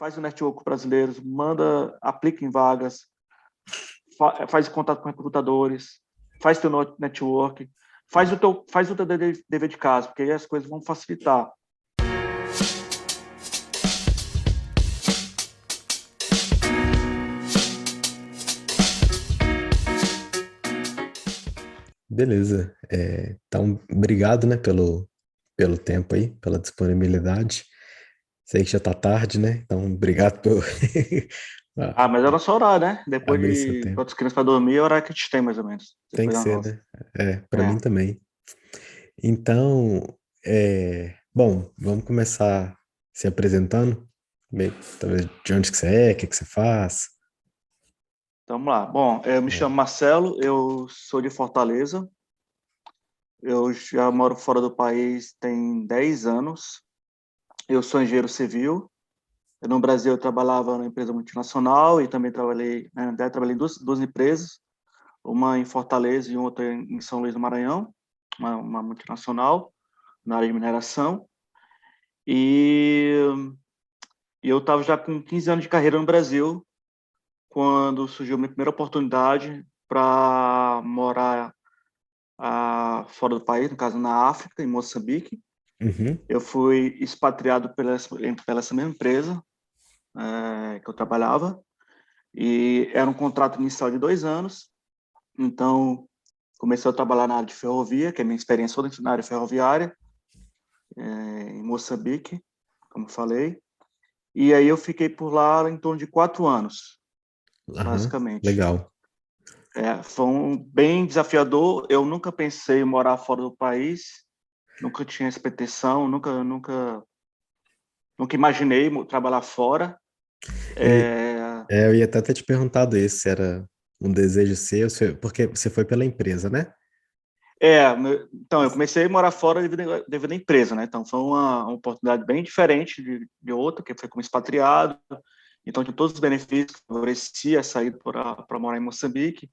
faz o network com brasileiros, aplica em vagas, faz contato com recrutadores, faz teu network, faz o teu dever de casa, porque aí as coisas vão facilitar. Beleza. Então, obrigado, né, pelo tempo aí, pela disponibilidade. Sei que já tá tarde, né? Então, obrigado por Mas é o nosso horário, né? Depois abrir seu de tempo. botar as crianças para dormir, é o horário que a gente tem, mais ou menos. Tem que Depois da ser, nossa. né? Para mim É. também. Então, bom, vamos começar se apresentando. Talvez de onde que você é, o que que você faz. Então, vamos lá. Bom, eu me chamo Marcelo, eu sou de Fortaleza. Eu já moro fora do país tem 10 anos. Eu sou engenheiro civil. No Brasil, eu trabalhava na empresa multinacional e também trabalhei em duas empresas, uma em Fortaleza e outra em São Luís do Maranhão, uma multinacional na área de mineração. E, e eu estava já com 15 anos de carreira no Brasil, quando surgiu a minha primeira oportunidade para morar fora do país, no caso na África, em Moçambique. Uhum. Eu fui expatriado pela essa mesma empresa que eu trabalhava, e era um contrato inicial de 2 anos. Então, comecei a trabalhar na área de ferrovia, que é a minha experiência toda na área ferroviária, em Moçambique, como falei. E aí eu fiquei por lá em torno de 4 anos, Aham, basicamente. legal. Foi bem desafiador. Eu nunca pensei em morar fora do país, nunca tinha essa pretensão, nunca imaginei trabalhar fora. E, É, eu ia até ter te perguntado isso, se era um desejo seu, porque você foi pela empresa, né? então, eu comecei a morar fora devido à empresa, né? Então, foi uma oportunidade bem diferente de outra, que foi como expatriado. Então, tinha todos os benefícios que favorecia a saída para morar em Moçambique.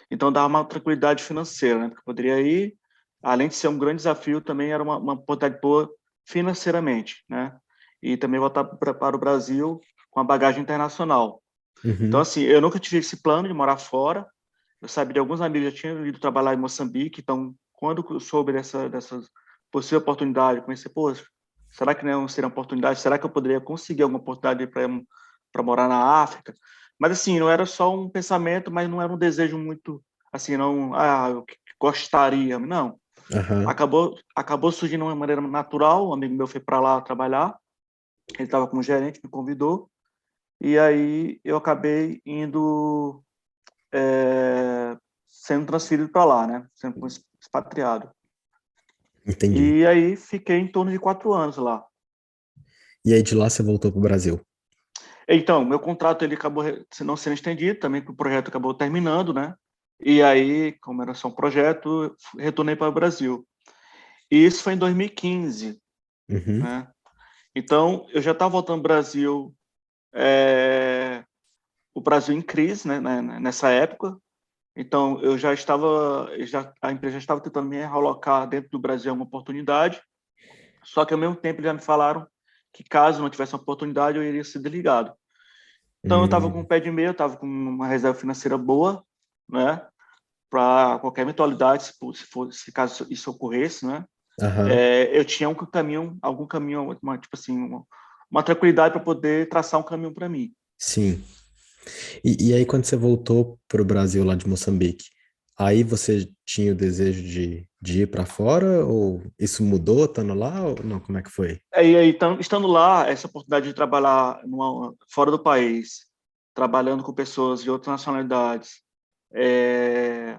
Então, dava uma tranquilidade financeira, né? Porque eu poderia ir, além de ser um grande desafio, também era uma oportunidade boa financeiramente, né? E também voltar para o Brasil com a bagagem internacional. Então, Uhum. assim, eu nunca tive esse plano de morar fora. Eu sabia de alguns amigos que já tinham ido trabalhar em Moçambique, então, quando eu soube dessa possível oportunidade, eu comecei, pô, será que não seria uma oportunidade? Será que eu poderia conseguir alguma oportunidade para morar na África? Mas, assim, não era só um pensamento, mas não era um desejo muito, assim, não, eu gostaria, não. Aham. Acabou surgindo de uma maneira natural, um amigo meu foi para lá trabalhar, ele estava como gerente, me convidou, e aí eu acabei indo sendo transferido para lá, né? Sendo expatriado. Entendi. E aí fiquei em torno de 4 anos lá. E aí de lá você voltou pro Brasil. Então, meu contrato ele acabou não sendo estendido, também que o projeto acabou terminando, né? E aí, como era só um projeto, retornei para o Brasil. E isso foi em 2015, Uhum. né? Então, eu já estava voltando ao Brasil, o Brasil em crise, né, nessa época. Então, a empresa já estava tentando me realocar dentro do Brasil uma oportunidade. Só que ao mesmo tempo já me falaram que caso não tivesse uma oportunidade, eu iria ser desligado. Então eu estava com o Hum. pé de meia, eu estava com uma reserva financeira boa, né, para qualquer eventualidade, se caso isso ocorresse, né, Aham. eu tinha algum caminho, tipo assim, uma tranquilidade para poder traçar um caminho para mim. Sim. E aí, quando você voltou para o Brasil lá de Moçambique, aí você tinha o desejo de ir para fora? Ou isso mudou estando lá? Ou não? Como é que foi? E aí, então, estando lá, essa oportunidade de trabalhar fora do país, trabalhando com pessoas de outras nacionalidades, é,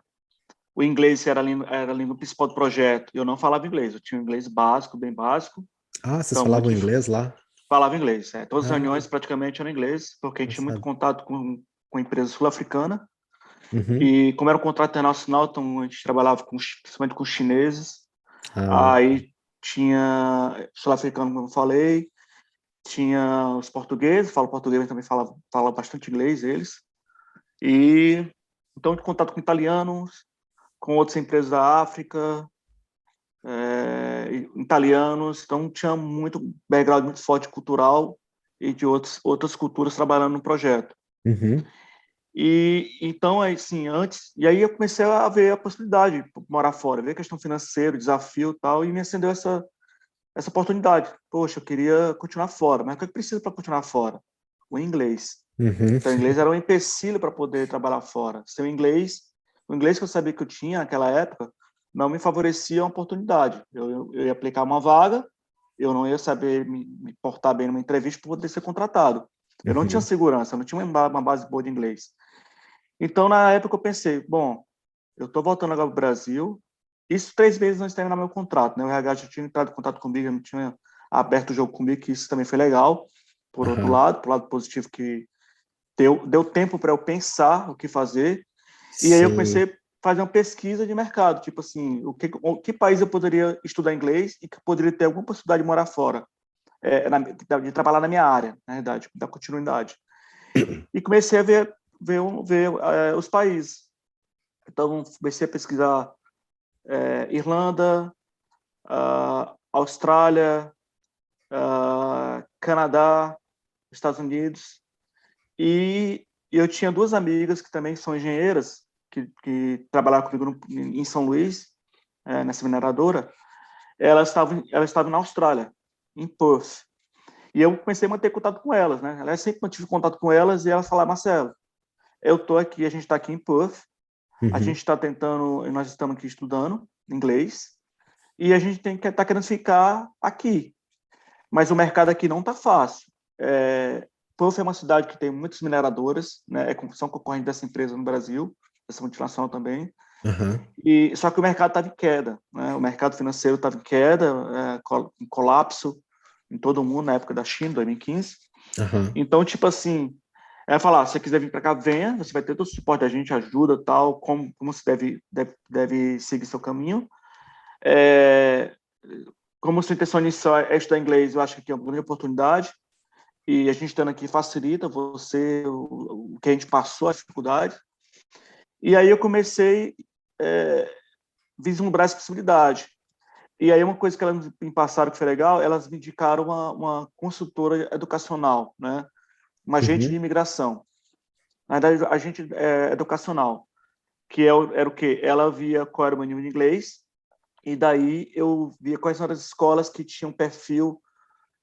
o inglês era a língua principal do projeto. Eu não falava inglês, eu tinha um inglês básico, bem básico. Ah, vocês Então, falavam inglês lá? falava inglês. Todas as Ah, reuniões praticamente eram em inglês, porque a gente tinha muito engraçado. contato com empresa sul-africana. Uhum. E como era um contrato internacional, então a gente trabalhava principalmente com chineses. Ah, Aí tinha sul-africano, como eu falei, tinha os portugueses, falo português, mas também fala bastante inglês eles. E então, de contato com italianos, com outras empresas da África, italianos, então tinha muito background muito forte cultural e de outras culturas trabalhando no projeto. Uhum. E então, assim, e aí eu comecei a ver a possibilidade de morar fora, ver a questão financeira, desafio e tal, e me acendeu essa oportunidade. Poxa, eu queria continuar fora, mas o que eu preciso para continuar fora? O inglês. Uhum. Então, o inglês era um empecilho para poder trabalhar fora. O inglês que eu sabia que eu tinha naquela época, não me favorecia a oportunidade. Eu ia aplicar uma vaga, eu não ia saber me portar bem numa entrevista para poder ser contratado. Eu não tinha Uhum. segurança, eu não tinha uma base boa de inglês. Então, na época, eu pensei, bom, eu estou voltando agora para o Brasil, isso 3 meses antes de terminar meu contrato, né? O RH já tinha entrado em contato comigo, já não tinha aberto o jogo comigo, que isso também foi legal, Aham. por lado positivo, que deu tempo para eu pensar o que fazer, e aí eu comecei Sim. a fazer uma pesquisa de mercado, tipo assim, que país eu poderia estudar inglês e que poderia ter alguma possibilidade de morar fora, de trabalhar na minha área, na verdade, da continuidade. E comecei a ver os países. Então, comecei a pesquisar Irlanda, Austrália, Canadá, Estados Unidos. E eu tinha duas amigas que também são engenheiras, que trabalharam comigo em São Luís, nessa mineradora. Elas estavam na Austrália, em Perth. E eu comecei a manter contato com elas, né? Eu sempre mantive contato com elas e elas falaram, Marcelo, eu estou aqui, a gente está aqui em Perth, a gente Uhum. está tentando, nós estamos aqui estudando inglês, e a gente está querendo ficar aqui. Mas o mercado aqui não está fácil. Perth é uma cidade que tem muitas mineradoras, né? São concorrentes dessa empresa no Brasil, dessa multinacional também. Aham. E só que o mercado estava em queda, né? O mercado financeiro estava em queda, em colapso em todo o mundo na época da China, 2015. Aham. Então, tipo assim, falar, se você quiser vir para cá, venha, você vai ter todo o suporte da gente, ajuda, tal, como você deve seguir seu caminho. É, como sua intenção inicial é estudar inglês, eu acho que aqui é uma grande oportunidade. E a gente estando aqui facilita você o que a gente passou, a dificuldade. E aí eu comecei a vislumbrar essa possibilidade. E aí uma coisa que elas me passaram que foi legal, elas me indicaram uma consultora educacional, né? Uma agente de Uhum. imigração. Na verdade, agente educacional, que era o quê? Ela via qual era o meu nível de inglês, e daí eu via quais eram as escolas que tinham perfil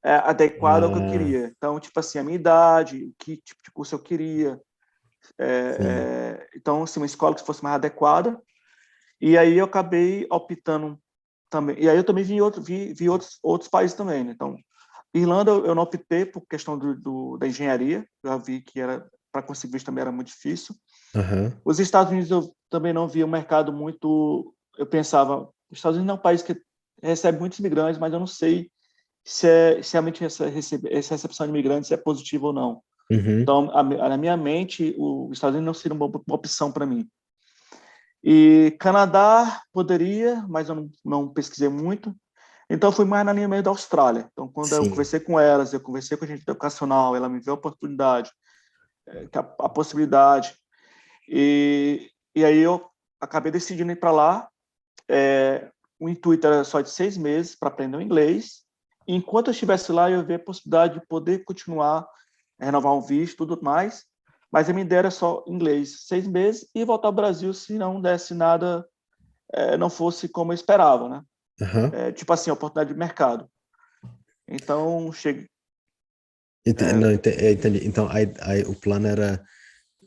adequado ao que eu Ah, queria. Então, tipo assim, a minha idade, que tipo de curso eu queria. sim. Então, assim, uma escola que fosse mais adequada. E aí eu acabei optando também. E aí eu também vi outros países também, né? Então, Irlanda eu não optei por questão da engenharia. Eu já vi que para conseguir visto também era muito difícil. Aham. Os Estados Unidos eu também não via um mercado muito. Eu pensava, os Estados Unidos é um país que recebe muitos imigrantes, mas eu não sei se realmente essa recepção de imigrantes é positiva ou não. Uhum. Então, na minha mente, os Estados Unidos não seria uma opção para mim. E Canadá poderia, mas eu não pesquisei muito. Então, fui mais na linha meio da Austrália. Então, quando eu Sim. conversei com elas, eu conversei com a gente educacional, ela me deu a oportunidade, a possibilidade. E aí eu acabei decidindo ir para lá. O intuito era só de 6 meses para aprender o inglês. E enquanto eu estivesse lá, eu ia ver a possibilidade de poder continuar, renovar um visto, tudo mais. Mas a minha ideia era só inglês, 6 meses, e voltar ao Brasil se não desse nada, não fosse como eu esperava, né? Aham. Tipo assim, oportunidade de mercado. Então, cheguei. Não, entendi. Então, aí o plano era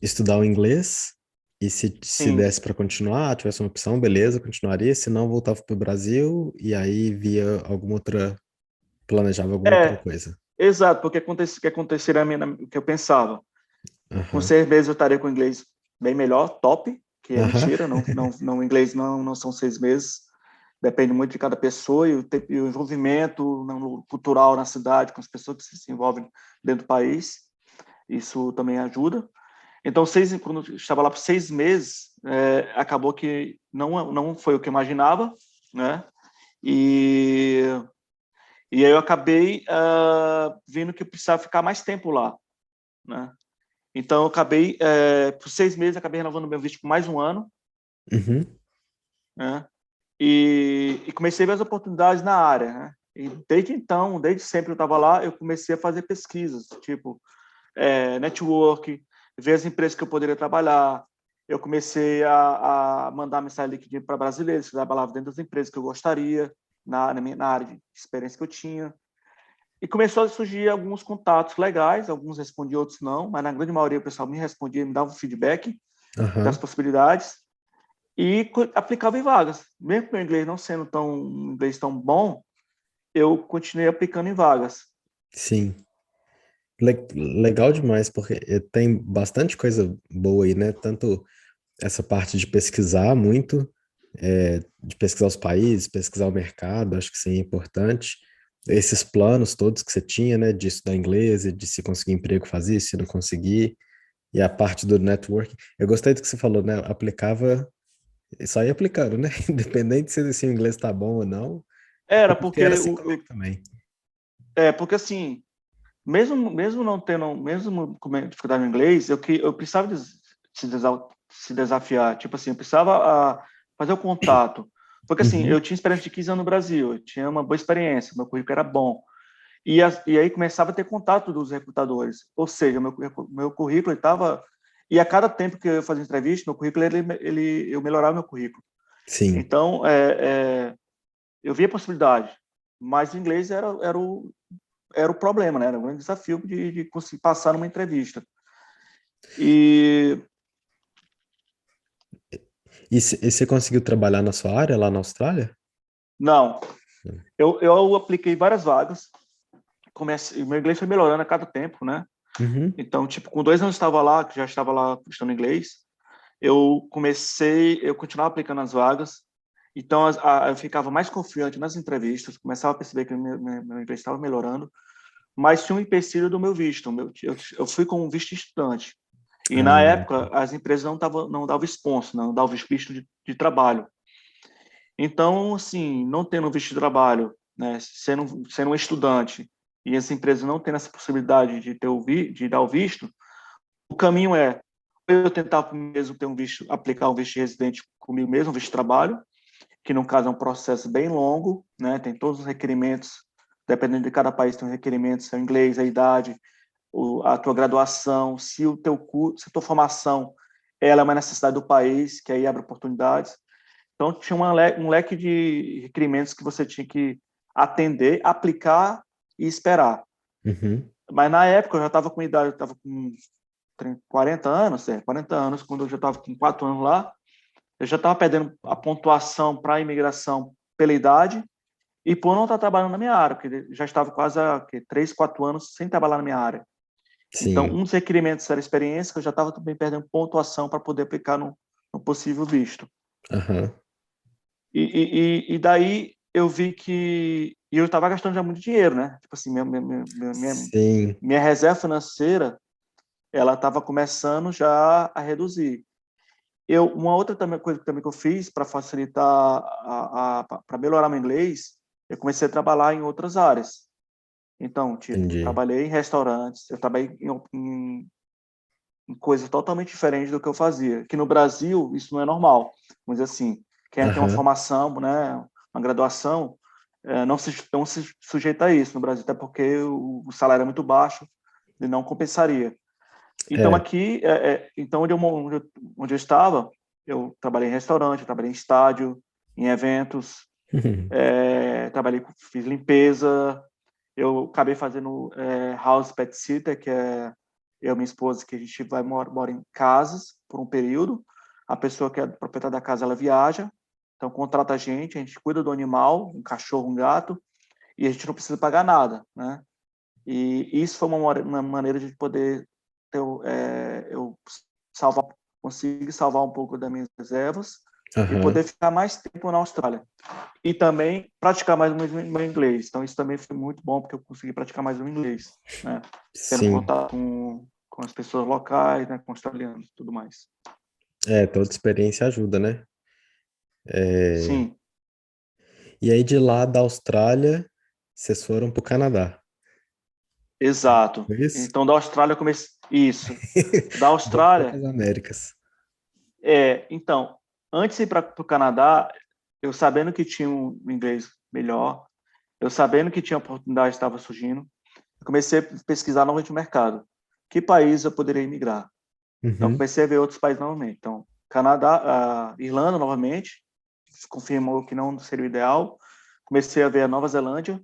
estudar o inglês e se Sim, desse para continuar, tivesse uma opção, beleza, continuaria. Se não, voltava para o Brasil e aí via alguma outra, planejava alguma outra é, coisa. exato, porque o que aconteceria o que eu pensava. Com Aham. 6 meses eu estaria com inglês bem melhor, top, que é Aham. mentira, não, inglês não são 6 meses, depende muito de cada pessoa e o envolvimento cultural na cidade, com as pessoas que se envolvem dentro do país, isso também ajuda. Então, quando eu estava lá por 6 meses, acabou que não foi o que eu imaginava, né? E, e aí eu acabei vendo que eu precisava ficar mais tempo lá, né? Então, eu acabei, por 6 meses, acabei renovando meu visto por mais um ano, Uhum. né? E comecei a ver as oportunidades na área, né? E desde então, desde sempre eu estava lá, eu comecei a fazer pesquisas, tipo, network, ver as empresas que eu poderia trabalhar. Eu comecei a mandar mensagem LinkedIn para brasileiros que trabalhavam dentro das empresas que eu gostaria, na área de experiência que eu tinha. E começou a surgir alguns contatos legais, alguns respondiam, outros não, mas na grande maioria o pessoal me respondia, me dava um feedback das Aham, possibilidades e aplicava em vagas. Mesmo com o inglês não sendo inglês tão bom, eu continuei aplicando em vagas. sim. Legal demais, porque tem bastante coisa boa aí, né? Tanto essa parte de pesquisar muito, de pesquisar os países, pesquisar o mercado, acho que sim é importante. Esses planos todos que você tinha, né? De estudar inglês e de se conseguir emprego fazer, se não conseguir. E a parte do networking. Eu gostei do que você falou, né? Aplicava, só ia aplicando, né? Independente se o inglês tá bom ou não. Era Porque era porque assim comigo também. porque assim, mesmo não tendo, mesmo com dificuldade no inglês, eu precisava se desafiar. Tipo assim, eu precisava fazer o contato. Porque assim, eu Uhum. tinha experiência de 15 anos no Brasil, eu tinha uma boa experiência, meu currículo era bom. E aí começava a ter contato dos recrutadores. Ou seja, meu currículo estava. E a cada tempo que eu fazia entrevista, meu currículo, eu melhorava meu currículo. Sim. Então, eu via a possibilidade, mas o inglês era o problema, né? Era um grande desafio de conseguir passar numa entrevista. E E você conseguiu trabalhar na sua área lá na Austrália? não, eu apliquei várias vagas, o meu inglês foi melhorando a cada tempo, né? Uhum. Então, tipo, com 2 anos que já estava lá estudando inglês, eu continuava aplicando as vagas, então eu ficava mais confiante nas entrevistas, começava a perceber que meu inglês estava melhorando, mas tinha um empecilho do meu visto. Eu fui com um visto estudante. E na Ah, época, as empresas não davam sponsor, não davam visto de trabalho. Então, assim, não tendo visto de trabalho, né, sendo um estudante, e as empresas não tendo essa possibilidade de dar o visto, o caminho é eu tentar mesmo ter um visto, aplicar um visto de residente comigo mesmo, um visto de trabalho, que no caso é um processo bem longo, né, tem todos os requerimentos, dependendo de cada país tem os requerimentos, é o inglês, a idade, a tua graduação, se o teu curso, se a tua formação ela é uma necessidade do país, que aí abre oportunidades. Então tinha um leque de requerimentos que você tinha que atender, aplicar e esperar. uhum. Mas na época eu já estava com idade, eu estava com 40 anos, 40 anos, quando eu já estava com 4 anos lá, eu já estava perdendo a pontuação para a imigração pela idade e por não estar trabalhando na minha área, porque já estava quase há 3, 4 anos sem trabalhar na minha área. Então, Sim. um dos requerimentos era experiência, que eu já estava também perdendo pontuação para poder aplicar no possível visto. Aham. E daí eu vi que eu estava gastando já muito dinheiro, né? Tipo assim, Sim. minha reserva financeira, ela estava começando já a reduzir. Uma outra coisa também que eu fiz para facilitar, para melhorar meu inglês, eu comecei a trabalhar em outras áreas. Então, tipo, Entendi. trabalhei em restaurantes, eu trabalhei em coisas totalmente diferentes do que eu fazia. Aqui no Brasil, isso não é normal. Mas assim, quem tem uma Aham. formação, né, uma graduação, não se sujeita a isso no Brasil, até porque o salário é muito baixo e não compensaria. Então É. aqui, então onde eu estava, eu trabalhei em restaurante, eu trabalhei em estádio, em eventos, fiz limpeza, eu acabei fazendo house pet sitter, que é eu e minha esposa, que a gente mora em casas por um período. A pessoa que é proprietária da casa, ela viaja, então contrata a gente cuida do animal, um cachorro, um gato, e a gente não precisa pagar nada, né? E isso foi uma maneira de poder eu salvar, conseguir salvar um pouco das minhas reservas e poder Aham. ficar mais tempo na Austrália. E também praticar mais o meu inglês. Então, isso também foi muito bom, porque eu consegui praticar mais o inglês, né? Tendo Sim. contato com as pessoas locais, né? Com os australianos e tudo mais. Toda experiência ajuda, né? É, Sim, E aí de lá da Austrália, vocês foram pro Canadá. exato. Foi isso? Então, da Austrália, eu comecei... Isso. Da Voltou Austrália, para as Américas. então, antes de ir para o Canadá, eu sabendo que tinha um inglês melhor, Eu sabendo que tinha oportunidade, estava surgindo, eu comecei a pesquisar novamente o mercado. Que país eu poderia imigrar? Então, Uhum. comecei a ver outros países novamente. Então, Canadá, Irlanda novamente, confirmou que não seria o ideal. Comecei a ver a Nova Zelândia.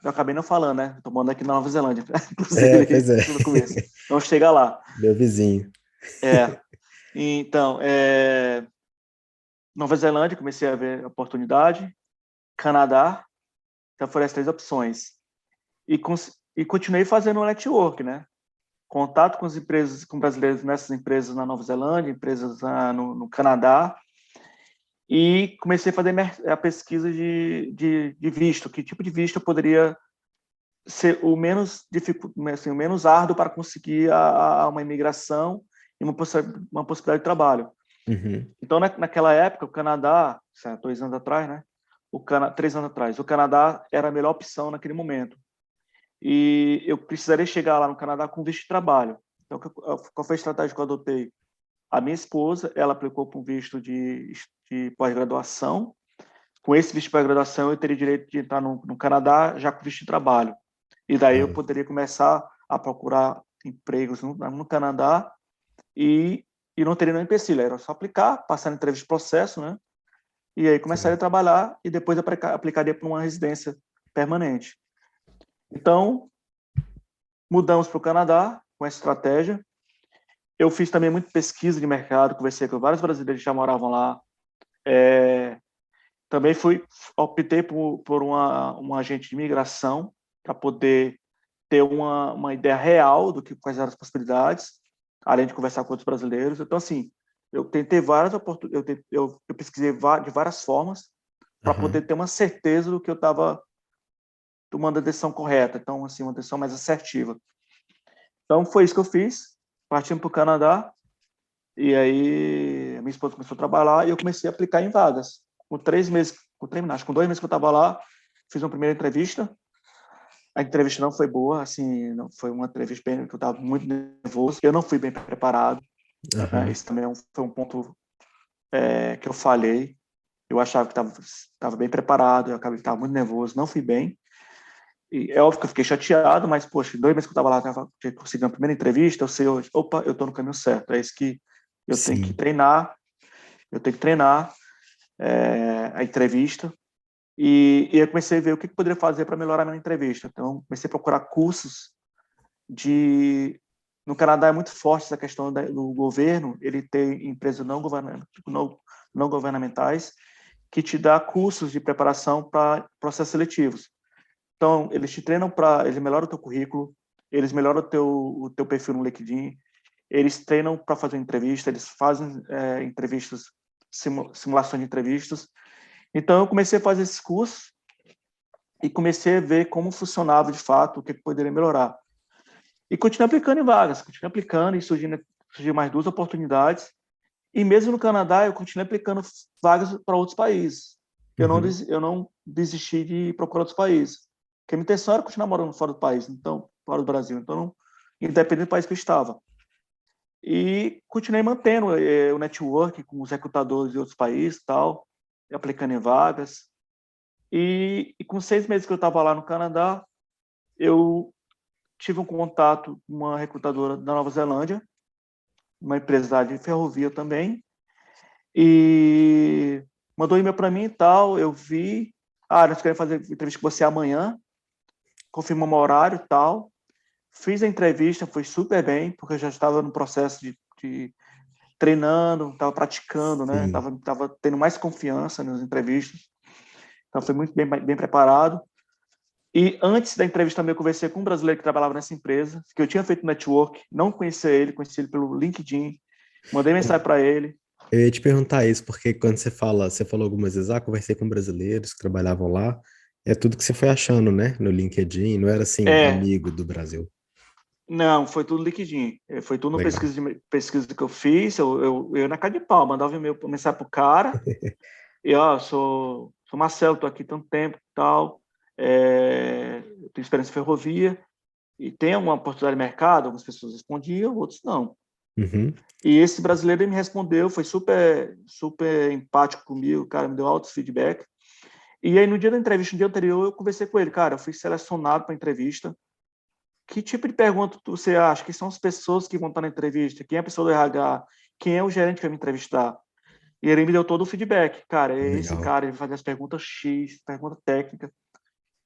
Eu acabei não falando, né? Estou morando aqui na Nova Zelândia, Pois inclusive, é. no começo. Então, chega lá. Meu vizinho. É, então, Nova Zelândia, comecei a ver a oportunidade. Canadá, então foram as três opções. E continuei fazendo o network, né? Contato com as empresas, com brasileiros nessas empresas na Nova Zelândia, empresas no Canadá, e comecei a fazer a pesquisa de visto, que tipo de visto eu poderia ser o menos assim, o menos árduo para conseguir uma imigração e uma possibilidade de trabalho. Uhum. Então, naquela época, o Canadá, 2 anos atrás, né? 3 anos atrás, o Canadá era a melhor opção naquele momento. E eu precisaria chegar lá no Canadá com visto de trabalho. Então, qual foi a estratégia que eu adotei? A minha esposa, ela aplicou para um visto de pós-graduação. Com esse visto de pós-graduação, eu teria direito de entrar no Canadá já com visto de trabalho. E daí eu Ah, poderia começar a procurar empregos no Canadá e, e não teria nenhum empecilho. Era só aplicar, passar na entrevista de processo, né? E aí começaria a sim. trabalhar e depois aplicaria para uma residência permanente. Então, mudamos para o Canadá com essa estratégia. Eu fiz também muita pesquisa de mercado, conversei com vários brasileiros que já moravam lá. Também optei por uma agente de imigração para poder ter uma ideia real quais eram as possibilidades, além de conversar com outros brasileiros. Então, assim, eu tentei várias oportunidades, eu pesquisei de várias formas para poder Aham. ter uma certeza do que eu estava tomando a decisão correta. Então, assim, uma decisão mais assertiva. Então, foi isso que eu fiz, partindo para o Canadá. E aí, a minha esposa começou a trabalhar e eu comecei a aplicar em vagas. Com 3 meses, acho que com 2 meses que eu estava lá, fiz uma primeira entrevista. A entrevista não foi boa, assim, não foi uma entrevista bem, que eu estava muito nervoso. Eu não fui bem preparado. Aham. Esse também foi um ponto que eu falhei. Eu achava que estava bem preparado, eu acabei que estava muito nervoso, não fui bem. E é óbvio que eu fiquei chateado, mas, poxa, 2 meses que eu estava lá, tinha conseguido a primeira entrevista, eu sei hoje, opa, eu estou no caminho certo. É isso que eu tenho que Sim. treinar, eu tenho que treinar a entrevista. E eu comecei a ver o que eu poderia fazer para melhorar a minha entrevista. Então, comecei a procurar cursos de... No Canadá é muito forte essa questão do governo, ele tem empresas não governamentais que te dá cursos de preparação para processos seletivos. Então, eles te treinam eles melhoram o teu currículo, eles melhoram o teu perfil no LinkedIn, eles treinam para fazer entrevista, eles fazem entrevistas, simulações de entrevistas. Então, eu comecei a fazer esses cursos e comecei a ver como funcionava de fato, o que poderia melhorar. E continuei aplicando em vagas, continuei aplicando e surgiram mais 2 oportunidades. E mesmo no Canadá, eu continuei aplicando vagas para outros países. Uhum. Eu não desisti de procurar outros países. Porque a minha intenção era continuar morando fora do país, então, fora do Brasil. Então, independente do país que eu estava. E continuei mantendo o network com os recrutadores de outros países tal, aplicando em vagas. E com 6 meses que eu estava lá no Canadá, eu tive um contato com uma recrutadora da Nova Zelândia, uma empresa de ferrovia também, e mandou e-mail para mim e tal, eu vi, nós queremos fazer entrevista com você amanhã, confirmou meu horário e tal, fiz a entrevista, foi super bem, porque eu já estava no processo de treinando, estava praticando, né, Sim. tava tendo mais confiança nas entrevistas, então foi muito bem preparado. E antes da entrevista também eu conversei com um brasileiro que trabalhava nessa empresa, que eu tinha feito network, não conhecia ele, conheci ele pelo LinkedIn, mandei mensagem para ele. Eu ia te perguntar isso, porque quando você falou algumas vezes, conversei com brasileiros que trabalhavam lá, é tudo que você foi achando, né, no LinkedIn, não era assim, É, amigo do Brasil. não, foi tudo LinkedIn, foi tudo no Legal. pesquisa que eu fiz, eu na cara de pau, mandava e-mail, mensagem pro cara, e sou Marcelo, tô aqui tanto tempo, tal, eu tenho experiência em ferrovia, e tem alguma oportunidade de mercado? Algumas pessoas respondiam, outros não. Uhum. E esse brasileiro ele me respondeu, foi super, super empático comigo, o cara me deu altos feedback. E aí, no dia da entrevista, no dia anterior, eu conversei com ele. Cara, eu fui selecionado para a entrevista. Que tipo de pergunta você acha? Quem são as pessoas que vão estar na entrevista? Quem é a pessoa do RH? Quem é o gerente que vai me entrevistar? E ele me deu todo o feedback. Cara, é esse Legal. cara, ele vai fazer as perguntas X, pergunta técnica.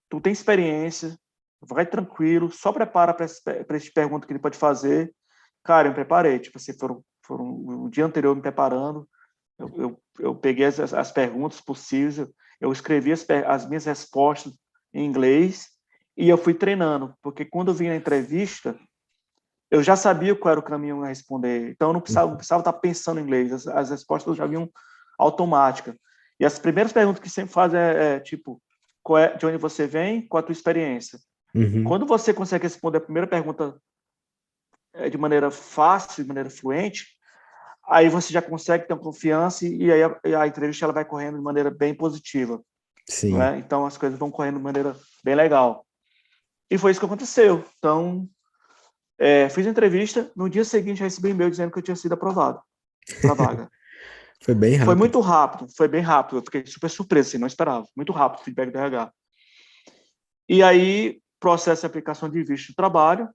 Tu tem experiência, vai tranquilo, só prepara para esse pergunta que ele pode fazer. Cara, eu me preparei. Tipo assim, foram o dia anterior me preparando. Eu peguei as perguntas possíveis, eu escrevi as minhas respostas em inglês e eu fui treinando, porque quando eu vim na entrevista, eu já sabia qual era o caminho a responder, então eu não precisava estar pensando em inglês, as respostas já vinham automáticas. E as primeiras perguntas que sempre fazem tipo, de onde você vem, qual a tua experiência? Uhum. Quando você consegue responder a primeira pergunta de maneira fácil, de maneira fluente, aí você já consegue ter uma confiança e aí a entrevista ela vai correndo de maneira bem positiva, não Sim. é? Então as coisas vão correndo de maneira bem legal. E foi isso que aconteceu. Então, fiz a entrevista, no dia seguinte recebi um e-mail dizendo que eu tinha sido aprovado para a vaga. Foi bem Foi rápido. muito rápido, foi bem rápido, eu fiquei super surpreso, assim, não esperava. Muito rápido o feedback do RH. E aí, processo de aplicação de visto de trabalho,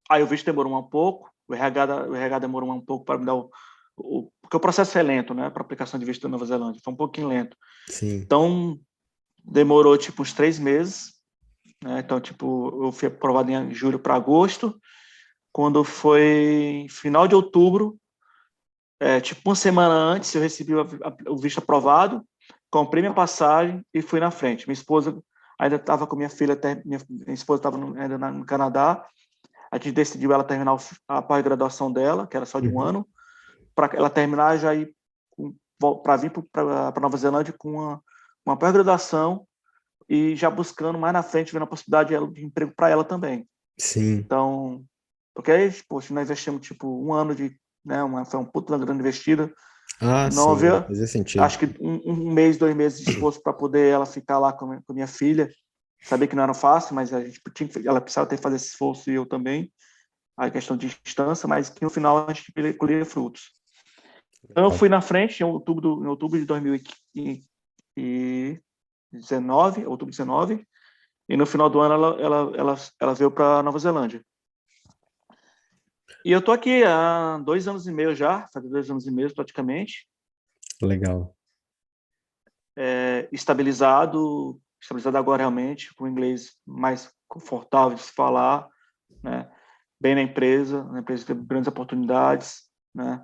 aí o visto demorou um pouco, o RH demorou um pouco para me dar porque o processo é lento, né, para aplicação de visto da Nova Zelândia, foi um pouquinho lento. Sim. Então, demorou, tipo, uns 3 meses, né, então, tipo, eu fui aprovado em julho para agosto, quando foi final de outubro, tipo, uma semana antes, eu recebi o visto aprovado, comprei minha passagem e fui na frente. Minha esposa ainda estava com minha filha, minha esposa estava ainda no Canadá, a gente decidiu ela terminar a pós-graduação dela, que era só de um Uhum. ano, para ela terminar já ir para vir para Nova Zelândia com uma pós-graduação e já buscando mais na frente, vendo a possibilidade de emprego para ela também. Sim. Então, porque aí, poxa, nós investimos tipo um ano né, foi uma puta grande investida, Ah, não sim, havia, fazia sentido. acho que um mês, 2 meses de esforço para poder ela ficar lá com a minha filha, sabia que não era fácil, mas a gente ela precisava ter que fazer esse esforço e eu também, a questão de distância, mas que no final a gente colhia frutos. Então eu Legal. fui na frente em outubro de 2019, outubro de 19, e no final do ano ela veio para Nova Zelândia. E eu tô aqui há 2 anos e meio já, faz 2 anos e meio praticamente, Legal. estabilizado agora realmente, com o inglês mais confortável de se falar, né? Bem na empresa tem grandes oportunidades, né?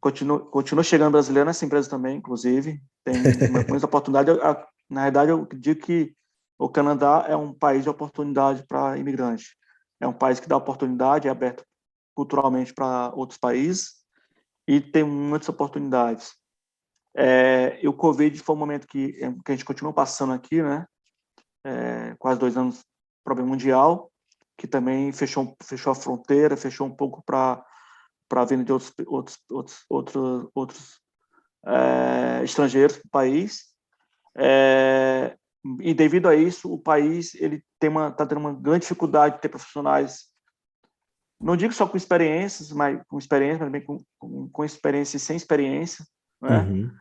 Continua chegando brasileiro nessa empresa também, inclusive, tem muitas oportunidades. Na verdade, eu digo que o Canadá é um país de oportunidade para imigrante. É um país que dá oportunidade, é aberto culturalmente para outros países e tem muitas oportunidades. E o Covid foi um momento que a gente continua passando aqui, né? Quase 2 anos, problema mundial, que também fechou a fronteira, fechou um pouco para a vinda de outros estrangeiros para o país. E devido a isso, o país ele está tendo uma grande dificuldade de ter profissionais, não digo só com experiências, mas também com experiência e sem experiência, né? Uhum.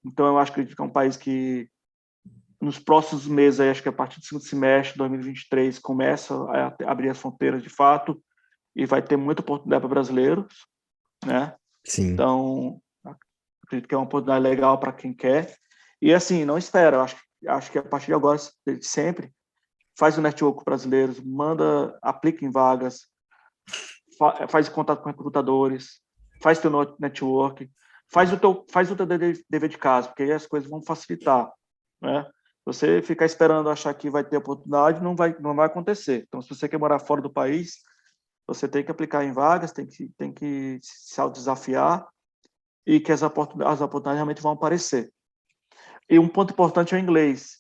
Então eu acho que é um país que nos próximos meses, aí, acho que a partir do segundo semestre de 2023, começa a abrir as fronteiras de fato e vai ter muita oportunidade para brasileiros, né? Sim. Então, acredito que é uma oportunidade legal para quem quer. E assim, não espera, acho que a partir de agora, de sempre, faz o network com brasileiros, aplica em vagas, faz contato com recrutadores, faz teu network, faz o teu dever de casa, porque aí as coisas vão facilitar, né? Você ficar esperando achar que vai ter oportunidade, não vai acontecer. Então, se você quer morar fora do país, você tem que aplicar em vagas, tem que se autodesafiar e que as oportunidades realmente vão aparecer. E um ponto importante é o inglês.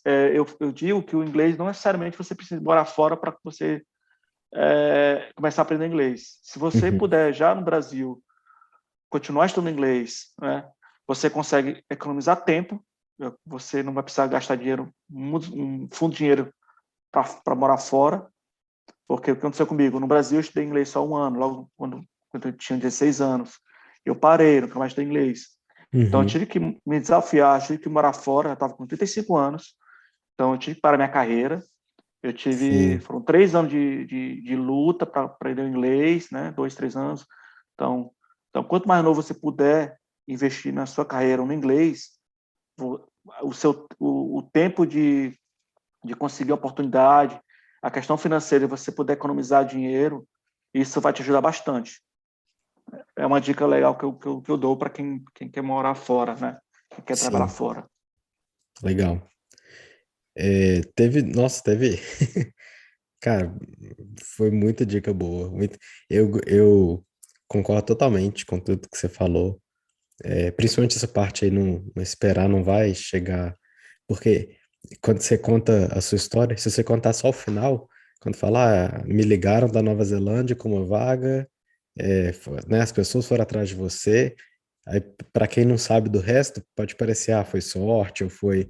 Eu digo que o inglês não necessariamente você precisa morar fora para você começar a aprender inglês. Se você Uhum. puder, já no Brasil, continuar estudando inglês, né, você consegue economizar tempo, você não vai precisar gastar dinheiro, um fundo de dinheiro para morar fora, porque o que aconteceu comigo? No Brasil, eu estudei inglês só um ano, logo quando eu tinha 16 anos. Eu parei, nunca mais estudei inglês. Então, eu Uhum. tive que me desafiar, tive que morar fora, eu estava com 35 anos, então eu tive que parar minha carreira. Sim, Foram 3 anos de luta para aprender o inglês, né? 2, 3 anos. Então, quanto mais novo você puder investir na sua carreira no inglês, o tempo de conseguir oportunidade, a questão financeira, você puder economizar dinheiro, isso vai te ajudar bastante. É uma dica legal que eu dou para quem quer morar fora, né? Quem quer trabalhar sim, fora. legal. Teve, cara, foi muita dica boa. Eu concordo totalmente com tudo que você falou. Principalmente essa parte aí, não esperar, não vai chegar. Porque quando você conta a sua história, se você contar só o final, quando falar, me ligaram da Nova Zelândia com uma vaga, né, as pessoas foram atrás de você. Aí, para quem não sabe do resto, pode parecer, foi sorte ou foi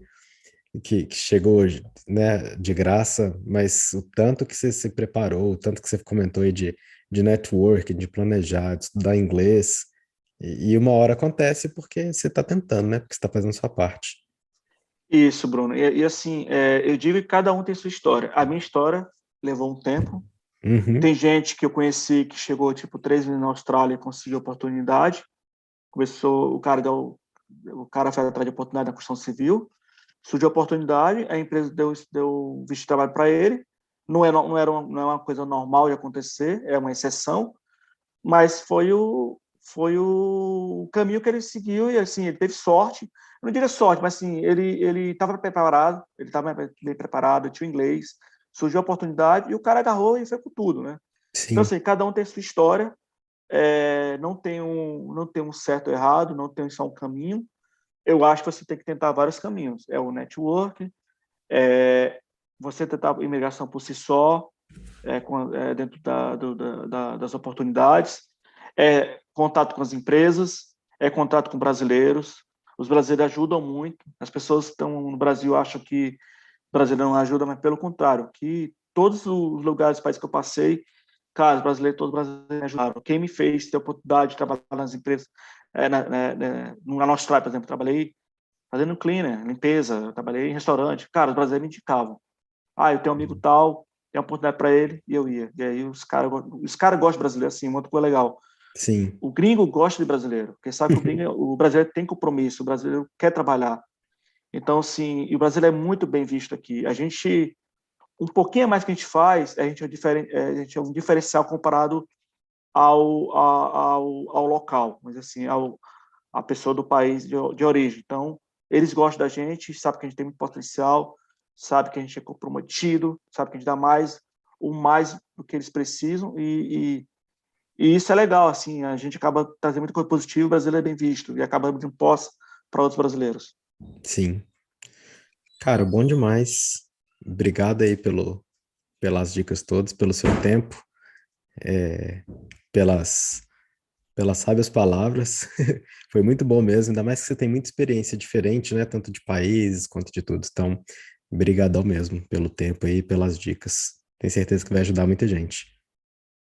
que chegou, né, de graça, mas o tanto que você se preparou, o tanto que você comentou aí de network, de planejar, de estudar inglês, e uma hora acontece porque você está tentando, né? Porque você está fazendo a sua parte. Isso, Bruno. E assim, eu digo que cada um tem sua história. A minha história levou um tempo. Uhum, Tem gente que eu conheci que chegou tipo 3 meses na Austrália e conseguiu oportunidade. Começou, o cara foi atrás de oportunidade na construção civil. Surgiu a oportunidade, a empresa deu visto de trabalho para ele. Não é uma coisa normal de acontecer, é uma exceção, mas foi o caminho que ele seguiu e assim ele teve sorte. Eu não diria sorte, mas assim ele estava preparado, ele estava bem preparado, tinha o inglês, surgiu a oportunidade e o cara agarrou e foi com tudo, né? Então sim, assim cada um tem sua história, não tem um certo ou errado, não tem só um caminho. Eu acho que você tem que tentar vários caminhos. É o network, é você tentar a imigração por si só, dentro das oportunidades, contato com as empresas, contato com brasileiros. Os brasileiros ajudam muito. As pessoas que estão no Brasil acham que o brasileiro não ajuda, mas pelo contrário, que todos os lugares, países que eu passei, cara, os brasileiros, todos os brasileiros me ajudaram. Quem me fez ter a oportunidade de trabalhar nas empresas, na Austrália, por exemplo, trabalhei fazendo cleaner, limpeza, eu trabalhei em restaurante. Cara, os brasileiros me indicavam. Eu tenho um amigo tal, tem uma oportunidade para ele, e eu ia. E aí os cara gostam de brasileiro, assim, uma coisa legal. sim, O gringo gosta de brasileiro, porque sabe que o brasileiro tem compromisso, o brasileiro quer trabalhar. Então, assim, e o brasileiro é muito bem visto aqui. Um pouquinho a mais que a gente faz, a gente é um diferencial comparado ao local, mas assim, a pessoa do país de origem. Então, eles gostam da gente, sabem que a gente tem muito potencial, sabem que a gente é comprometido, sabem que a gente dá o mais do que eles precisam, e isso é legal, assim, a gente acaba trazendo muita coisa positiva, o brasileiro é bem visto, e acaba dando posse para outros brasileiros. sim. Cara, bom demais. Obrigado aí pelas dicas todas, pelo seu tempo, é, pelas, pelas sábias palavras. Foi muito bom mesmo, ainda mais que você tem muita experiência diferente, né? Tanto de países quanto de tudo. Então, brigadão mesmo pelo tempo aí, pelas dicas. Tenho certeza que vai ajudar muita gente.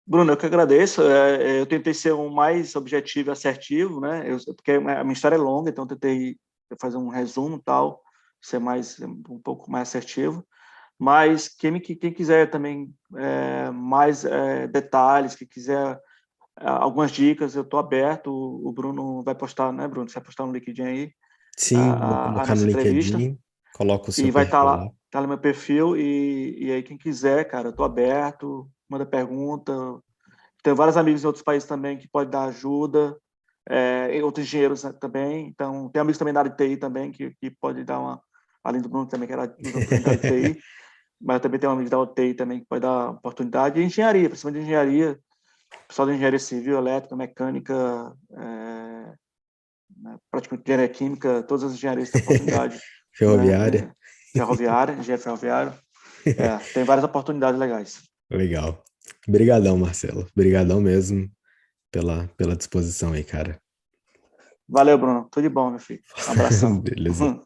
Bruno, eu que agradeço. Eu tentei ser o mais objetivo e assertivo, né? Porque a minha história é longa, então eu tentei fazer um resumo e tal, ser um pouco mais assertivo. Mas quem quiser também mais detalhes, que quiser algumas dicas, eu estou aberto. O Bruno vai postar, né, Bruno? Você vai postar no LinkedIn aí Sim, vou a colocar no nossa entrevista LinkedIn, coloco o e seu vai estar perfil lá, lá. tá no meu perfil. E aí, quem quiser, cara, eu estou aberto, manda pergunta. Tenho vários amigos em outros países também que podem dar ajuda, e outros engenheiros, né, também. Então, tem amigos também da área de TI também que pode dar além do Bruno também, que era da área de TI, mas eu também tenho um amigo da UTI também que pode dar oportunidade. E engenharia, principalmente engenharia, pessoal de engenharia civil, elétrica, mecânica, né, praticamente engenharia química, todas as engenharias têm oportunidade, né, Ferroviária. ferroviária, engenharia ferroviária. Tem várias oportunidades legais. Legal. Obrigadão, Marcelo. Obrigadão mesmo pela disposição aí, cara. Valeu, Bruno. Tudo de bom, meu filho. Um abração. Beleza.